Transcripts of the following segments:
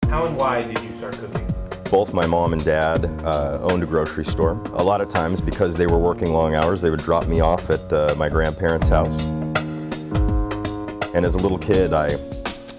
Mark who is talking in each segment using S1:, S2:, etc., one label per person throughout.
S1: How and why did you start cooking?
S2: Both my mom and dad owned a grocery store. A lot of times, because they were working long hours, they would drop me off at my grandparents' house. And as a little kid, I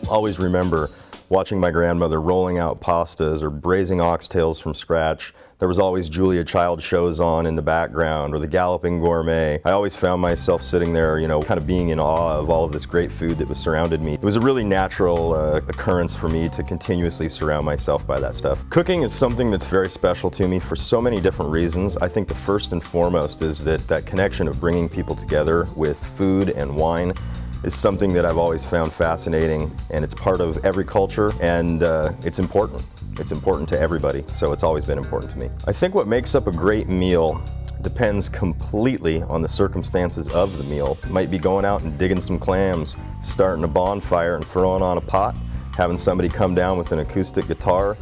S2: always remember watching my grandmother rolling out pastas or braising oxtails from scratch. There was always Julia Child shows on in the background, or the Galloping Gourmet. I always found myself sitting there, kind of being in awe of all of this great food that was surrounded me. It was a really natural occurrence for me to continuously surround myself by that stuff. Cooking is something that's very special to me for so many different reasons. I think the first and foremost is that connection of bringing people together with food and wine is something that I've always found fascinating, and it's part of every culture, and it's important. It's important to everybody, so it's always been important to me. I think what makes up a great meal depends completely on the circumstances of the meal. It might be going out and digging some clams, starting a bonfire and throwing on a pot, having somebody come down with an acoustic guitar,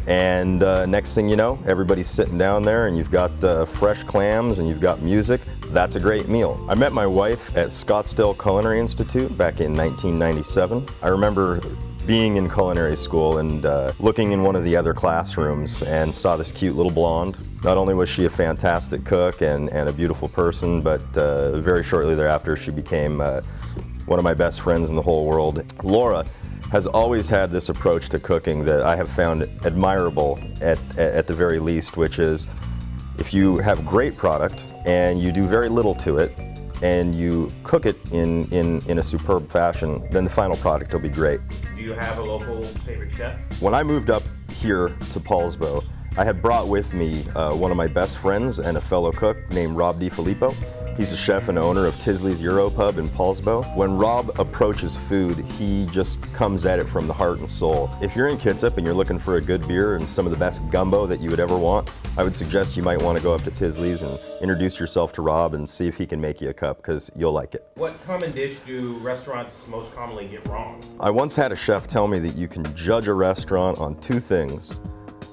S2: and next thing you know, everybody's sitting down there and you've got fresh clams and you've got music. That's a great meal. I met my wife at Scottsdale Culinary Institute back in 1997. I remember being in culinary school and looking in one of the other classrooms and saw this cute little blonde. Not only was she a fantastic cook and a beautiful person, but very shortly thereafter she became one of my best friends in the whole world. Laura has always had this approach to cooking that I have found admirable at the very least, which is if you have great product and you do very little to it and you cook it in a superb fashion, then the final product will be great.
S1: Do you have a local favorite chef?
S2: When I moved up here to Paulsbo, I had brought with me one of my best friends and a fellow cook named Rob DiFilippo. He's a chef and owner of Tisley's Europub in Paulsbo. When Rob approaches food, he just comes at it from the heart and soul. If you're in Kitsap and you're looking for a good beer and some of the best gumbo that you would ever want, I would suggest you might want to go up to Tisley's and introduce yourself to Rob and see if he can make you a cup, because you'll like it.
S1: What common dish do restaurants most commonly get wrong?
S2: I once had a chef tell me that you can judge a restaurant on two things: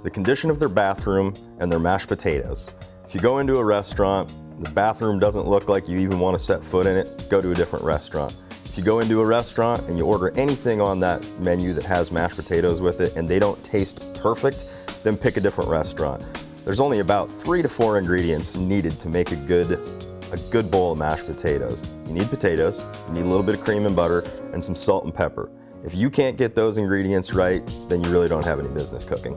S2: the condition of their bathroom and their mashed potatoes. If you go into a restaurant, the bathroom doesn't look like you even want to set foot in it, go to a different restaurant. If you go into a restaurant and you order anything on that menu that has mashed potatoes with it and they don't taste perfect, then pick a different restaurant. There's only about 3 to 4 ingredients needed to make a good bowl of mashed potatoes. You need potatoes, you need a little bit of cream and butter, and some salt and pepper. If you can't get those ingredients right, then you really don't have any business cooking.